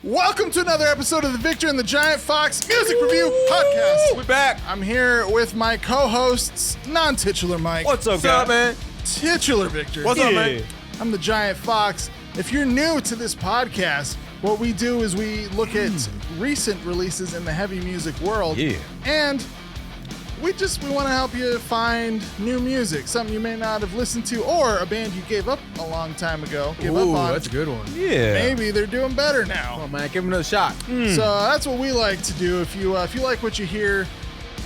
Welcome to another episode of the Victor and the Giant Fox Music Review Podcast. We're back. I'm here with my co-hosts, non-titular Mike. What's up, man? Titular Victor. What's up, man? I'm the Giant Fox. If you're new to this podcast, what we do is we look at recent releases in the heavy music world. And we want to help you find new music, something you may not have listened to, or a band you gave up a long time ago. That's a good one. Yeah. Maybe they're doing better now. Oh man, give him another shot. So that's what we like to do. If you like what you hear,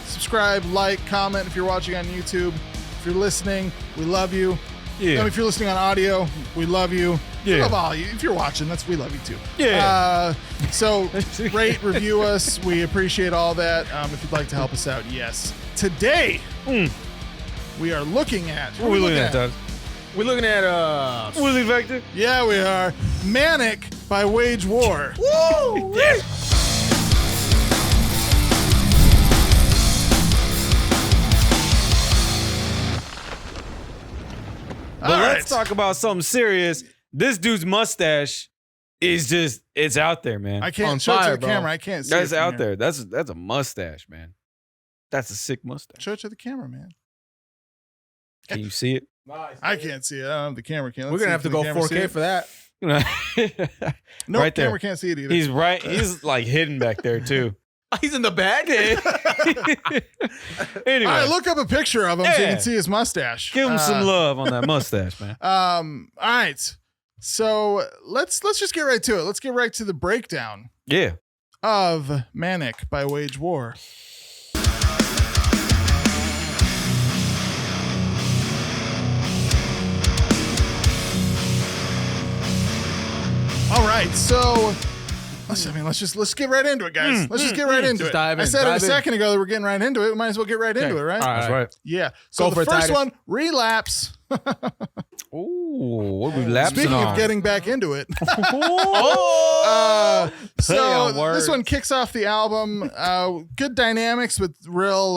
subscribe, like, comment. If you're watching on YouTube, if you're listening, we love you. Yeah. And if you're listening on audio, we love you. We Yeah. love all you. If you're watching, we love you too. Yeah. So rate, review us. We appreciate all that. If you'd like to help us out, yes. Today, we are looking at. What are we looking at, Todd? We're looking at What is it, Victor? Yeah, we are. Manic by Wage War. Woo! Yeah. But All let's right. talk about something serious. This dude's mustache is just—it's out there, man. I can't On show it to fire, the bro. camera. I can't see That's it from out here. there. That's a mustache, man. That's a sick mustache. Show it to the camera, man. Can you see it? Nice. I can't see it. I don't have the camera. We're gonna have to go 4K for that. No, Right there. camera can't see it either. He's right. He's like hidden back there too. He's in the bag. Anyway, All right, look up a picture of him so you Yeah. can see his mustache. give him some love on that mustache, man. All right. So let's just get right to it. Let's get right to the breakdown Yeah. of Manic by Wage War. All right, so let's get right into it, guys. Let's just get right into Just it. dive I in, said it a dive in. second ago that we're getting right into it. We might as well get right into it, right? All right. That's right. Yeah. So Go the for it, first Titus. one, Relapse. Ooh, what we lapsing Speaking on? of getting back into it. Oh, So Play on words. this one kicks off the album. Good dynamics with real.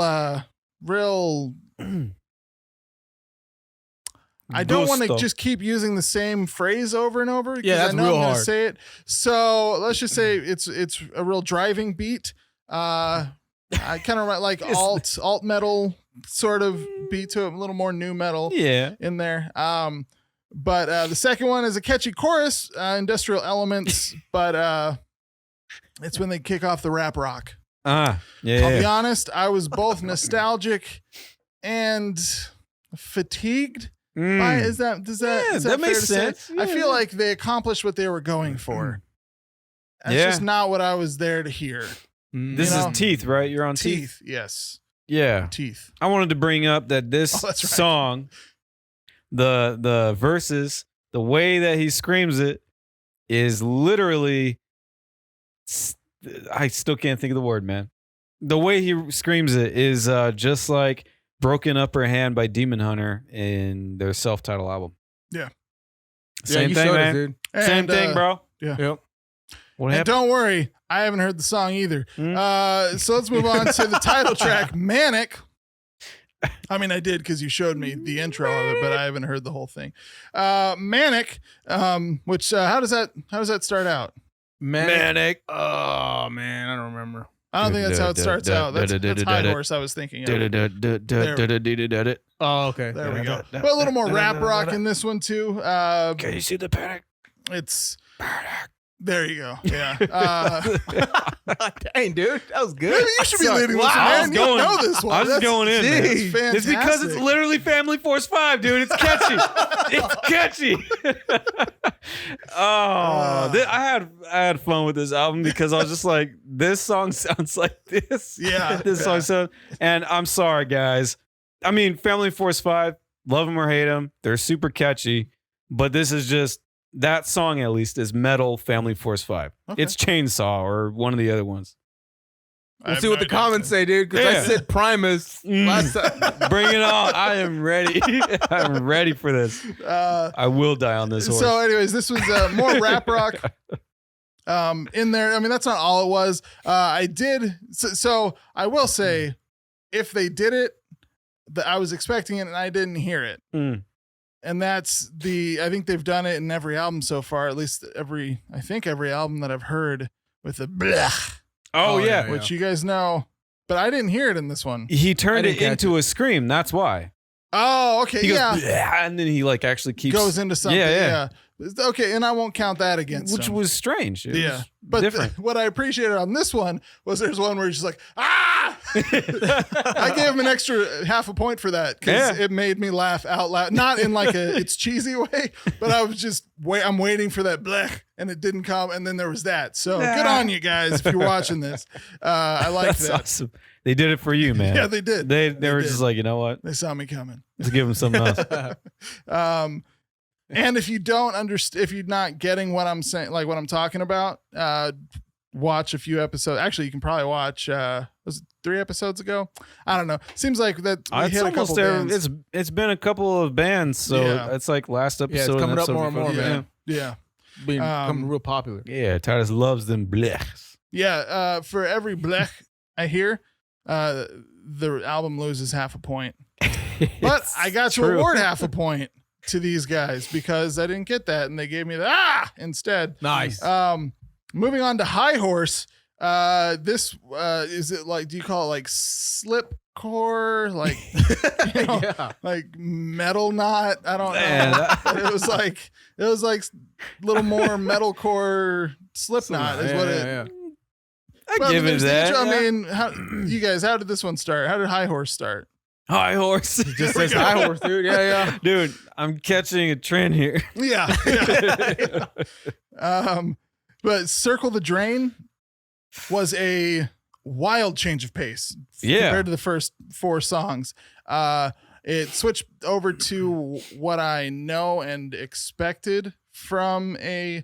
I don't want to Gusto. just keep using the same phrase over and over because Yeah, that's I know real I'm going to hard. say it. So let's just say it's a real driving beat. I kind of like alt metal sort of beat to it, a little more new metal Yeah. in there. But the second one is a catchy chorus, industrial elements, but it's when they kick off the rap rock. Yeah. I'll be honest, I was both nostalgic and fatigued. Does that Yeah, fair that makes to say? sense. I Yeah. feel like they accomplished what they were going for. That's Yeah. just not what I was there to hear. This You know, is Teeth, right? You're on Teeth. Teeth, yes, Yeah. teeth. I wanted to bring up that this Oh, that's right. song, the verses, the way that he screams it is literally, I still can't think of the word, man. The way he screams it is just like Broken Upper Hand by Demon Hunter in their self-titled album. Yeah. Same you thing, showed us, man. dude. Same And, thing, bro. Yeah. Yep. What And happened? don't worry, I haven't heard the song either. So let's move on to the title track, Manic. I mean, I did because you showed me the intro of it, but I haven't heard the whole thing. Manic, which how does that start out? Manic. Oh man, I don't remember. I don't think that's how it starts out. That's High Horse I was thinking of. Oh, okay. There we go. But a little more rap rock in this one too. Can you see the panic? It's there you go. Yeah. Dang, dude, that was good. Maybe you should be leading this, I was man. You going- know this one. I was just going in, man. It's fantastic. It's because it's literally Family Force 5, dude. It's catchy. It's catchy. I had fun with this album because I was just like, this song sounds like this. Yeah. This song sounds, and I'm sorry, guys. I mean, Family Force 5, love them or hate them, they're super catchy, but this is just, that song at least is metal Family Force 5. Okay. It's Chainsaw or one of the other ones. I We'll have see what no the idea. comments say, dude. Because I Yeah. said Primus last time. Bring it on. I am ready. I'm ready for this. I will die on this horse. So, anyways, this was more rap rock in there. I mean, that's not all it was. I will say, if they did it, I was expecting it and I didn't hear it. Mm. And that's I think they've done it in every album so far, at least every album that I've heard with the blech, Oh, yeah. which you guys know, but I didn't hear it in this one. He turned it into a scream. That's why. Oh, okay. He goes, yeah. "Bleh," and then he like actually keeps Goes into something. Yeah. Okay. And I won't count that against which him. was strange. It was But different. what I appreciated on this one was there's one where he's just like, ah! I gave him an extra half a point for that because it made me laugh out loud. Not in like it's cheesy way, but I was just I'm waiting for that blech and it didn't come. And then there was that. So good on you guys if you're watching this. I like that. Awesome. They did it for you, man. Yeah, they did. They were just like, you know what? They saw me coming. Let's give them something else. And if you don't understand, if you're not getting what I'm saying, like what I'm talking about, watch a few episodes. Actually, you can probably watch, was it 3 episodes ago? I don't know. Seems like that we hit a couple bands. It's been a couple of bands, so it's like last episode. it's coming up episode more and before. more, man. Yeah. Becoming real popular. Yeah, Titus loves them blechs. Yeah. For every blech I hear, the album loses half a point. But I got to award half a point to these guys because I didn't get that and they gave me the instead. Nice. Moving on to High Horse. This is it like, do you call it like slipcore? Like, like metal knot? I don't know. It was like a little more metalcore Slipknot is what it. I give it that. I mean, you guys, how did this one start? How did High Horse start? High Horse. Just says High Horse, dude. Yeah. Dude, I'm catching a trend here. Yeah. But Circle the Drain was a wild change of pace compared to the first 4 songs. It switched over to what I know and expected from a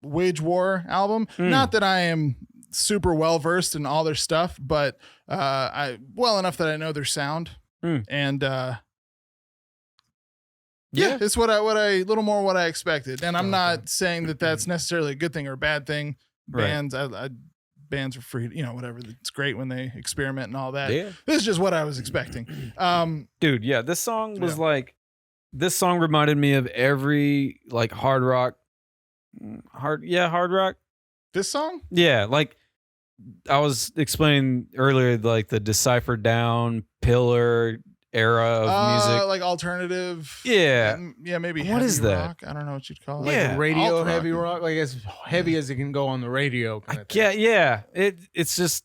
Wage War album. Not that I am super well versed in all their stuff, but I well enough that I know their sound. And it's what I little more what I expected. And I'm not saying that that's necessarily a good thing or a bad thing. Bands, bands are free, whatever. It's great when they experiment and all that. Yeah. This is just what I was expecting. Dude, yeah, this song was like, this song reminded me of every like hard rock. This song? Yeah, like I was explaining earlier, like the Decipher Down, Pillar era of music, like alternative. Yeah, maybe. What heavy is that? rock? I don't know what you'd call it. Like radio heavy rock, like as heavy as it can go on the radio. It's just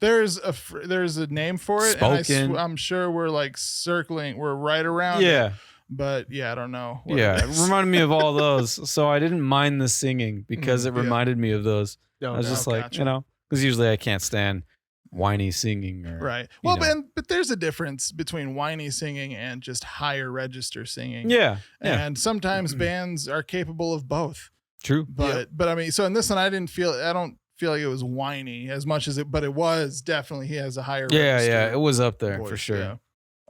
there's a name for it. Spoken. And I'm sure we're like we're right around. Yeah. It, but I don't know. It reminded me of all those, so I didn't mind the singing because it reminded me of those. I was just like, because usually I can't stand whiny singing. Or, Well, but there's a difference between whiny singing and just higher register singing. Yeah. And sometimes bands are capable of both. True. But I mean, so in this one, I don't feel like it was whiny as much as but it was definitely, he has a higher register. Yeah. It was up there voice, for sure.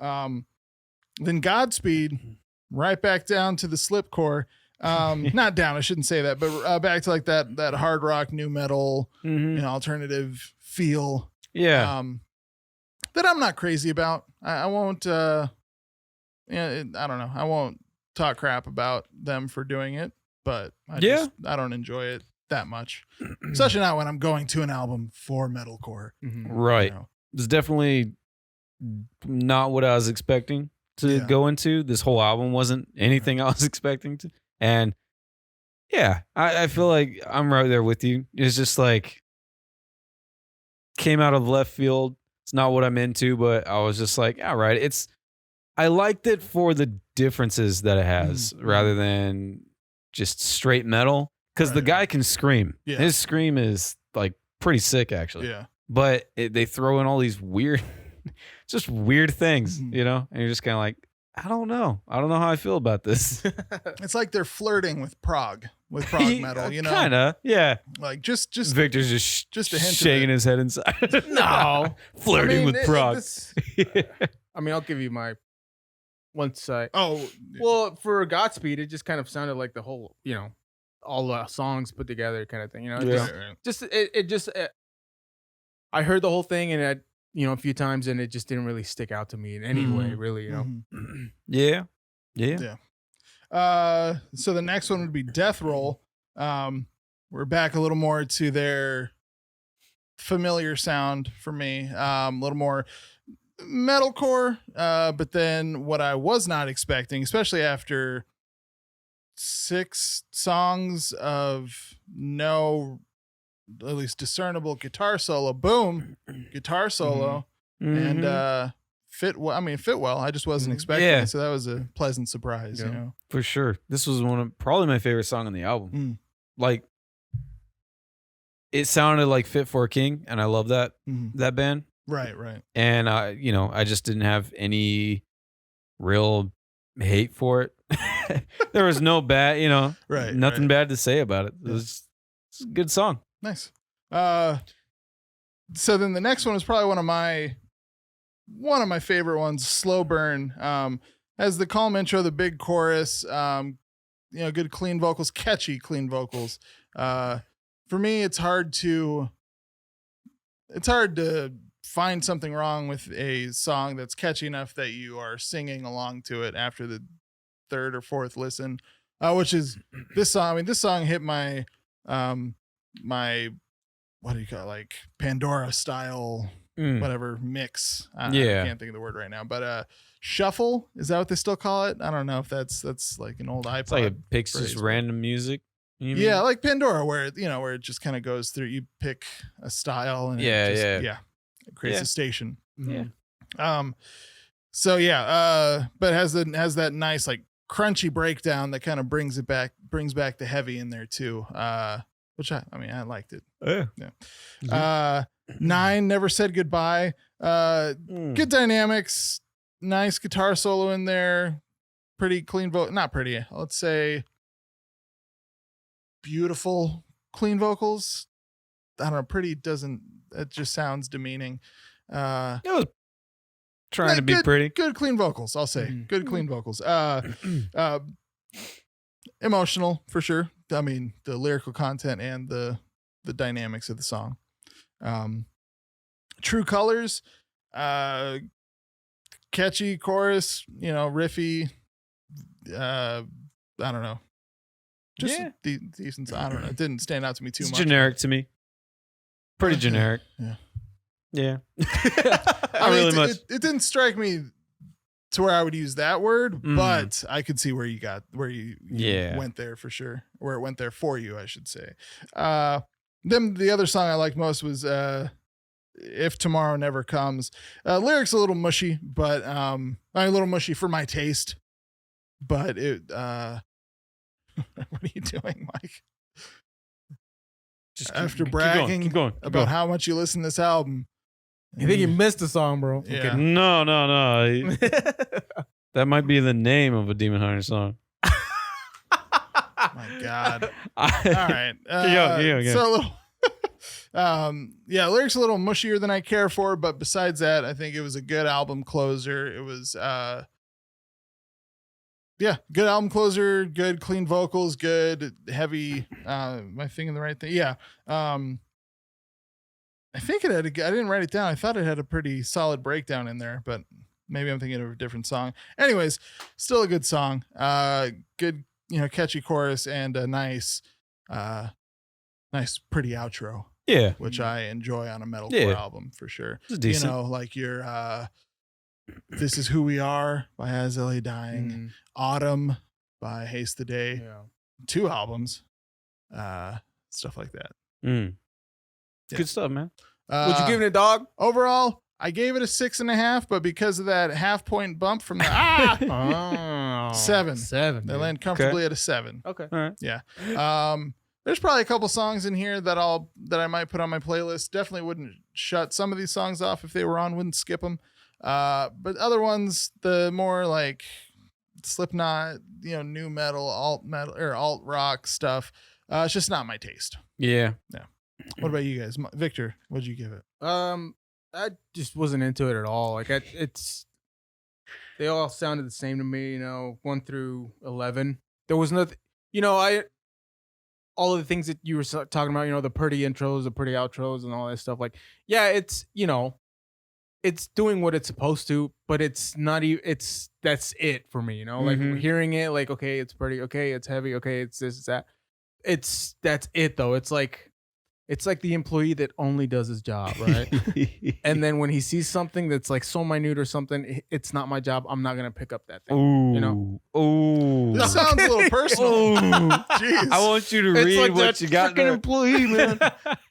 Yeah. Then Godspeed, right back down to the slipcore. Not down, I shouldn't say that, but back to like that hard rock, new metal, alternative feel. Yeah. That I'm not crazy about. I won't. I don't know. I won't talk crap about them for doing it, but I don't enjoy it that much, especially not when I'm going to an album for metalcore. Right. It's definitely not what I was expecting to go into. This whole album wasn't anything I was expecting to. And I feel like I'm right there with you. It's just like came out of left field. It's not what I'm into, but I was just like, all right. I liked it for the differences that it has rather than just straight metal. Because the guy can scream. Yeah. His scream is like pretty sick, actually. Yeah. But they throw in all these weird, just weird things, and you're just kind of like, I don't know how I feel about this. It's like they're flirting with prog metal, Kind of, yeah. Like just Victor's just a hint shaking his head inside. No, flirting with prog. I mean, I'll give you my one side. Oh, well, for Godspeed, it just kind of sounded like the whole, all the songs put together kind of thing. I heard the whole thing and a few times, and it just didn't really stick out to me in any way, really. Yeah. Yeah. So the next one would be Death Roll. We're back a little more to their familiar sound for me. A little more metalcore, but then what I was not expecting, especially after 6 songs of no at least discernible guitar solo, boom, guitar solo, and fit well. I just wasn't expecting it, so that was a pleasant surprise. You know, for sure. This was probably my favorite song on the album. Like, it sounded like Fit for a King, and I love that band. Right. And I just didn't have any real hate for it. There was no bad, nothing bad to say about it. It's a good song. Nice. So then the next one is probably one of my favorite ones, Slow Burn. Has the calm intro, the big chorus, good clean vocals, catchy clean vocals. For me, it's hard to find something wrong with a song that's catchy enough that you are singing along to it after the 3rd or 4th listen, which is this song. I mean, this song hit my my, what do you call it, like Pandora style whatever mix. I can't think of the word right now, but shuffle, is that what they still call it? I don't know if that's like an old iPod. It's like it picks just random music. Yeah, like Pandora, where it just kind of goes through. You pick a style and it creates a station. So but has that nice like crunchy breakdown that kind of brings back the heavy in there too. Which I liked it. Yeah. 9, Never Said Goodbye. Good dynamics, nice guitar solo in there, pretty clean not pretty, let's say beautiful clean vocals. I don't know, pretty doesn't, it just sounds demeaning. It was trying to be pretty. Good clean vocals, I'll say. Good clean vocals. Emotional for sure. I mean, the lyrical content and the dynamics of the song. True Colors, catchy chorus, riffy. I don't know. Just decent. I don't know. It didn't stand out to me too much. Generic to me. Pretty generic. Yeah. Not really much. It didn't strike me to where I would use that word, but I could see where you went there for sure. Where it went there for you, I should say. Then the other song I liked most was If Tomorrow Never Comes. Lyrics a little mushy, but a little mushy for my taste. But it what are you doing, Mike? Just after bragging keep going. about how much you listen to this album. You think you missed a song, bro? Yeah. Okay. No. That might be the name of a Demon Hunter song. My God. All right. Yeah. So a little, lyrics a little mushier than I care for, but besides that, I think it was a good album closer. It was, good album closer, good clean vocals, good heavy. Am I thinking the right thing? Yeah. I think it had I didn't write it down. I thought it had a pretty solid breakdown in there, but maybe I'm thinking of a different song. Anyways, still a good song. Good, catchy chorus and a nice, pretty outro. Yeah. Which I enjoy on a metalcore album for sure. It's decent. Like your This Is Who We Are by As LA Dying, Autumn by Haste the Day. Yeah. 2 albums. Stuff like that. Yeah. Good stuff, man. Would you give it a dog? Overall, I gave it a 6.5, but because of that 0.5-point bump from the 7. 7. They land comfortably at a 7. Okay. All right. Yeah. There's probably a couple songs in here that I might put on my playlist. Definitely wouldn't shut some of these songs off if they were on. Wouldn't skip them. But other ones, the more like Slipknot, new metal, alt rock stuff. It's just not my taste. Yeah. What about you guys? Victor, what'd you give it? I just wasn't into it at all. Like they all sounded the same to me, 1 through 11. There was nothing, all of the things that you were talking about, the pretty intros, the pretty outros and all that stuff. Like, yeah, it's, it's doing what it's supposed to, but it's not even. That's it for me. Like hearing it, like okay, it's pretty, okay, it's heavy, okay, it's this, it's that. That's it though. It's like the employee that only does his job, right? And then when he sees something that's like so minute or something, it's not my job. I'm not gonna pick up that thing. Ooh, ooh. This sounds a little personal. Jeez. I want you to read like what you got there. Employee, man.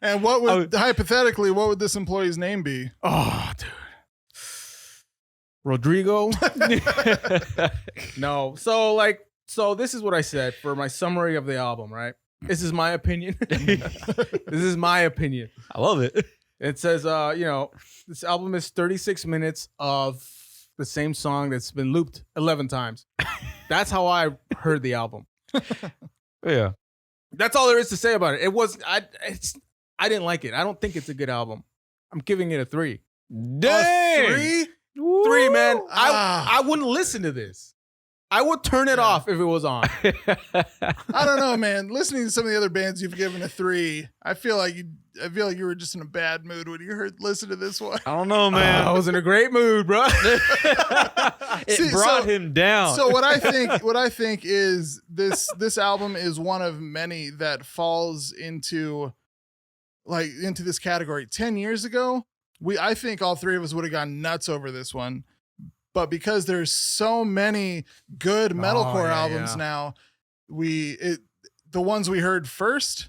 And what would hypothetically, what would this employee's name be? Oh, dude. Rodrigo. No. So this is what I said for my summary of the album, right? This is my opinion. This is my opinion. I love it. It says, this album is 36 minutes of the same song that's been looped 11 times. That's how I heard the album. Yeah. That's all there is to say about it. I didn't like it. I don't think it's a good album. I'm giving it a 3. Dang. 3? 3, man. I wouldn't listen to this. I would turn it off if it was on. I don't know, man. Listening to some of the other bands you've given a 3, I feel like you were just in a bad mood when you listen to this one. I don't know, man. I was in a great mood, bro. It brought him down. So what I think is this album is one of many that falls into this category. 10 years ago, I think all three of us would have gone nuts over this one. But because there's so many good metalcore albums now, the ones we heard first,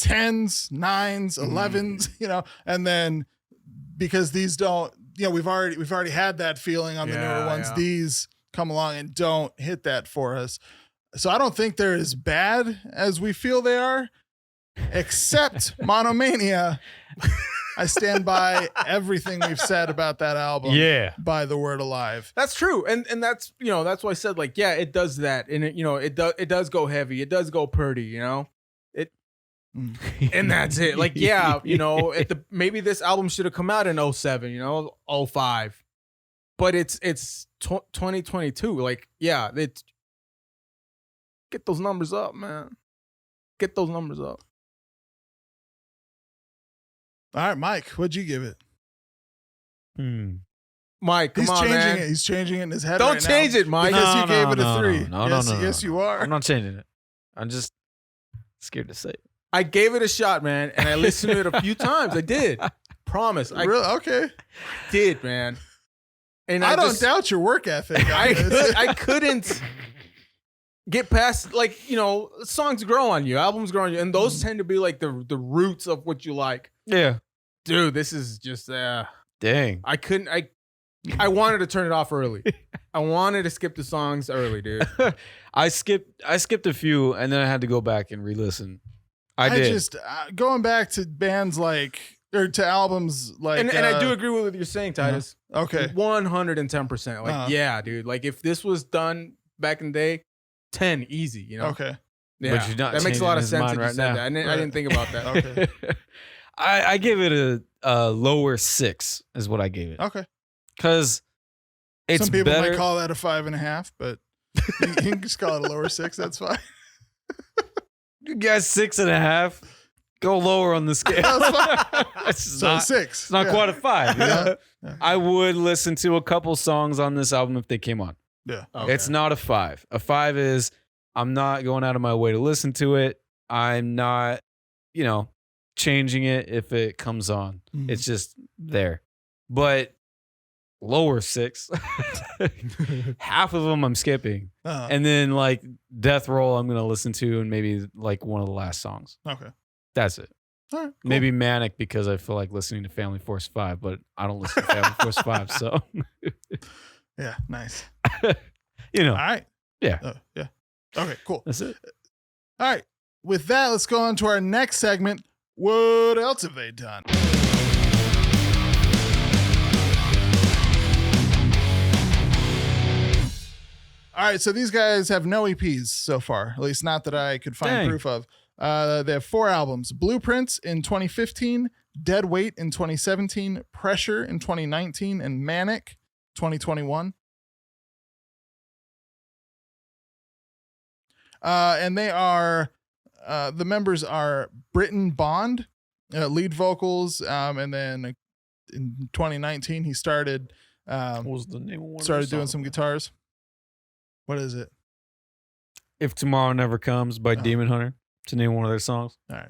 10s, 9s, 11s, and then because these don't, we've already had that feeling on the newer ones. Yeah. These come along and don't hit that for us. So I don't think they're as bad as we feel they are, except Monomania. I stand by everything we've said about that album. Yeah. By the word alive. That's true. And that's, that's why I said it does that. And it does go heavy. It does go pretty, and that's it. Maybe this album should have come out in 07, 05, but it's 2022. It's get those numbers up, man. Get those numbers up. All right, Mike, what'd you give it? Mike, come on, man. He's changing it in his head. Don't change it, Mike. Because you gave it a 3. No, yes, you are. I'm not changing it. I'm just scared to say it. I gave it a shot, man, and I listened to it a few times. I did. Promise. Really? Okay. Did, man. And I don't doubt your work ethic. I couldn't get past, songs grow on you, albums grow on you, and those tend to be like the roots of what you like. Yeah. Dude, this is just dang. I wanted to turn it off early. I wanted to skip the songs early, dude. I skipped a few and then I had to go back and re-listen. I did. Just going back to bands to albums like and I do agree with what you're saying, Titus. Okay. 110%. Yeah, dude. If this was done back in the day, 10 easy, Okay. Yeah. But you're not that makes a lot of sense right that you said now. that. I didn't think about that. Okay. I give it a lower 6 is what I gave it. Okay. Because it's some people better. might call that a 5.5, but you can just call it a lower 6. That's fine. You guys 6.5. Go lower on the scale. It's so 6. It's not quite a 5. Yeah. I would listen to a couple songs on this album if they came on. Yeah. Okay. It's not a 5. A 5 is I'm not going out of my way to listen to it. I'm not, changing it if it comes on. Mm-hmm. It's just there. But lower 6, half of them I'm skipping. Uh-huh. And then Death Roll I'm going to listen to and maybe one of the last songs. Okay. That's it. All right, cool. Maybe Manic because I feel like listening to Family Force 5, but I don't listen to Family Force 5, so. Yeah, nice. All right. Yeah. Yeah. Okay, cool. That's it. All right. With that, let's go on to our next segment. What else have they done? All right, so these guys have no EPs so far, at least not that I could find proof of. They have 4 albums: Blueprints in 2015, Dead Weight in 2017, Pressure in 2019, and Manic 2021. And they are, the members are Britton Bond, lead vocals, and then in 2019 he started. What was the name of one? Started doing some guitars. What is it? If Tomorrow Never Comes by Demon Hunter, to name one of their songs. All right.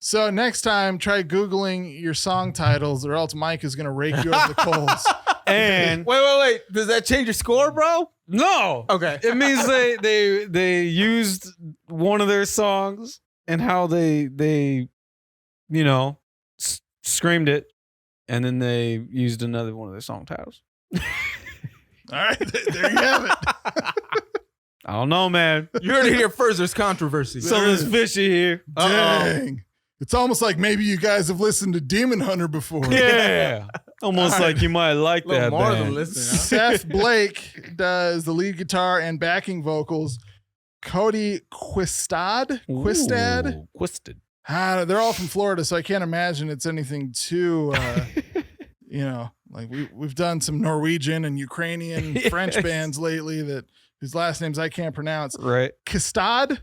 So next time, try Googling your song titles, or else Mike is going to rake you over the coals. And wait. Does that change your score, bro? no, Okay. it means they used one of their songs and how they screamed it, and then they used another one of their song titles. All right, there you have it. I don't know, man. You heard it here first. There's controversy. Something's fishy here. Dang. It's almost like maybe you guys have listened to Demon Hunter before. Yeah. Almost like you might like A little that more band. than listening. Huh? Seth Blake does the lead guitar and backing vocals. Cody Quistad? Ooh, Quisted. They're all from Florida, so I can't imagine it's anything too, like we've done some Norwegian and Ukrainian French bands lately whose last names I can't pronounce. Right. Quistad.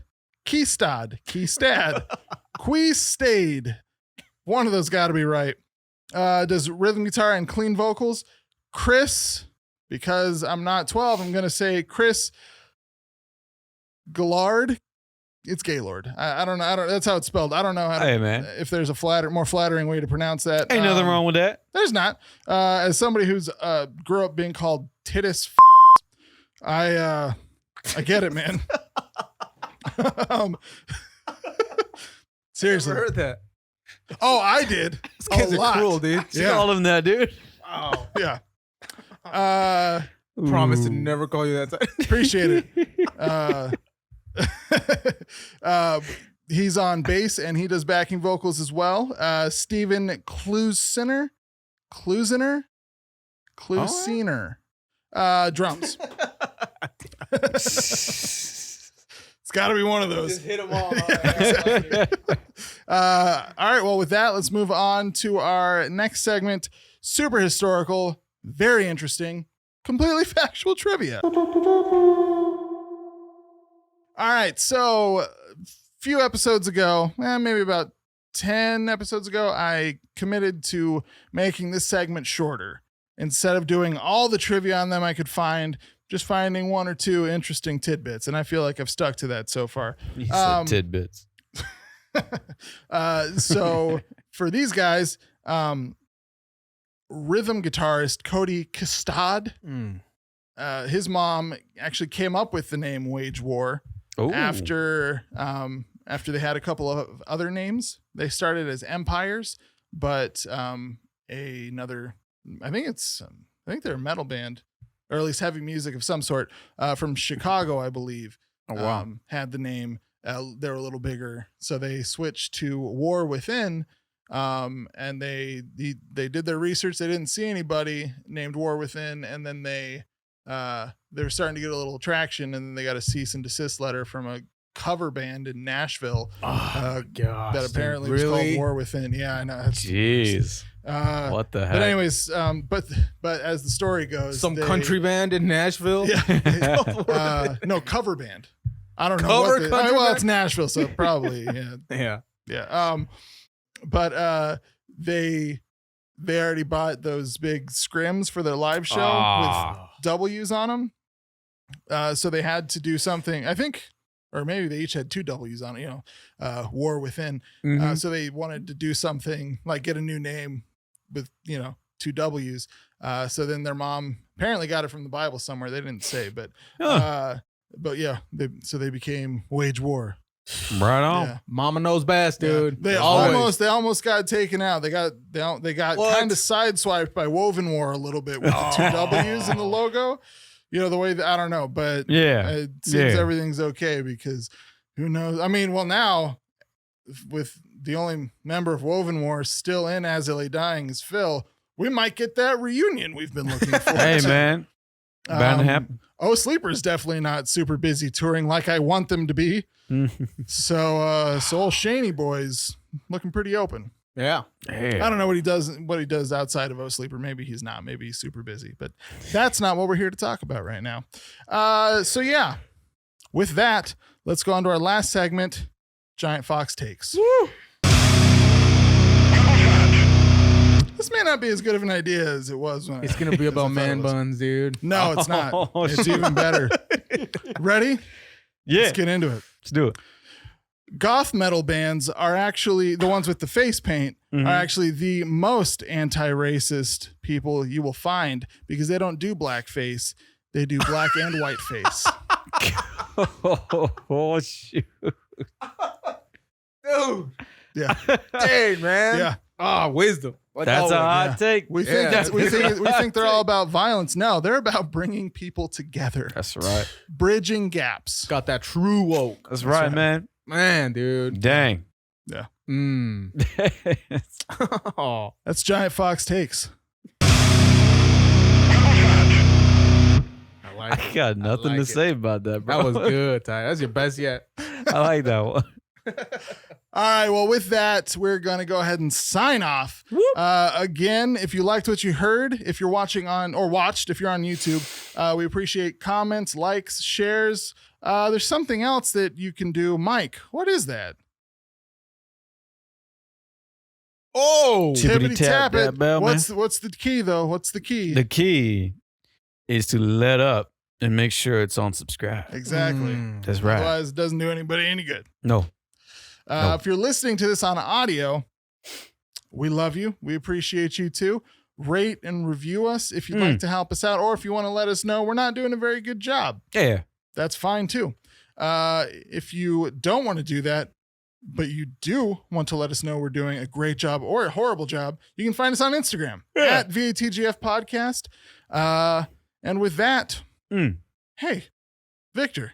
One of those got to be right. Does rhythm guitar and clean vocals. Chris, because I'm not 12, I'm going to say Chris Gaillard. It's Gaylord. I don't know. That's how it's spelled. I don't know how to, Hey, man. if there's a more flattering way to pronounce that. Ain't nothing wrong with that. There's not. As somebody who's grew up being called Titus, I get it, man. Seriously. Never heard that. Oh, I did. These kids are cruel, dude. You call him that, dude. Oh. Yeah. Promise to never call you that time. Appreciate it. He's on bass and he does backing vocals as well. Steven Klusiner, drums. It's got to be one of those. Just hit them all. All right. Well, with that, let's move on to our next segment. Super historical, very interesting, completely factual trivia. All right. So a few episodes ago, maybe about 10 episodes ago, I committed to making this segment shorter. Instead of doing all the trivia on them I could find, just finding one or two interesting tidbits. And I feel like I've stuck to that so far. You said tidbits. So for these guys, rhythm guitarist Cody Quistad, his mom actually came up with the name Wage War. Ooh. After they had a couple of other names. They started as Empires, but I think they're a metal band, or at least heavy music of some sort, from Chicago, I believe. Oh, wow. Had the name. They're a little bigger, so they switched to War Within. And they did their research. They didn't see anybody named War Within, and then they were starting to get a little traction, and then they got a cease and desist letter from a cover band in Nashville. Oh, gosh, that apparently really? was called War Within. Yeah, I know. Jeez. What the heck? But anyways, but as the story goes, some country band in Nashville. Yeah. No, cover band. I don't know. Cover country well, band? It's Nashville, so probably Yeah. yeah. But they already bought those big scrims for their live show with W's on them. So they had to do something. I think, or maybe they each had two W's on it. War Within. So they wanted to do something like get a new name with two W's. So then their mom apparently got it from the Bible somewhere. They didn't say, but yeah, they became Wage War. Right on. Yeah. Mama knows best, dude. Yeah. They almost got taken out. They got kind of sideswiped by Woven War a little bit with the two W's in the logo. The way that, I don't know, but it seems everything's okay because who knows? I mean, well, now with the only member of Woven War still in As I Lay Dying is Phil, we might get that reunion we've been looking for. Hey, man. Bound to happen. Oh, Sleeper's definitely not super busy touring like I want them to be. So old Shaney boy's looking pretty open. Yeah. I don't know what he does outside of O Sleeper. Maybe he's not. Maybe he's super busy. But that's not what we're here to talk about right now. So yeah, with that, let's go on to our last segment, Giant Fox Takes. Woo! This may not not be as good of an idea as it was when It's gonna be about man buns, dude. No, it's not. Oh, It's shit. even better. Ready? Yeah. Let's get into it. Let's do it. Goth metal bands are actually the ones with the face paint Mhm. are actually the most anti-racist people you will find because they don't do blackface. They do black and white face. Oh, shoot. Dude. Yeah. Dang, man. Yeah. Ah, wisdom. Like That's a always. hot take. We think Yeah. we think they're all about violence. No, they're about bringing people together, That's right. bridging gaps. Got that true woke. That's right, man. Man, dude. Dang. Yeah. Mm. Oh. That's Giant Fox Takes. I like I it. got nothing like to it. say about that, bro. That was good, Ty. That's your best yet. I like that one. All right. Well, with that, we're going to go ahead and sign off. Again, if you liked what you heard, if you're watching on or watched, if you're on YouTube, we appreciate comments, likes, shares. There's something else that you can do. Mike, what is that? Oh. Tippity tap it. that bell, What's the key though? What's the key? The key is to let up and make sure it's on subscribe. Exactly. That's right. Otherwise, it doesn't do anybody any good. No. No. If you're listening to this on audio, we love you. We appreciate you too. Rate and review us if you'd like to help us out, or if you want to let us know we're not doing a very good job. Yeah. That's fine too. If you don't want to do that, but you do want to let us know we're doing a great job or a horrible job, you can find us on Instagram at VATGF Podcast. And with that, hey, Victor,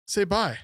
say bye.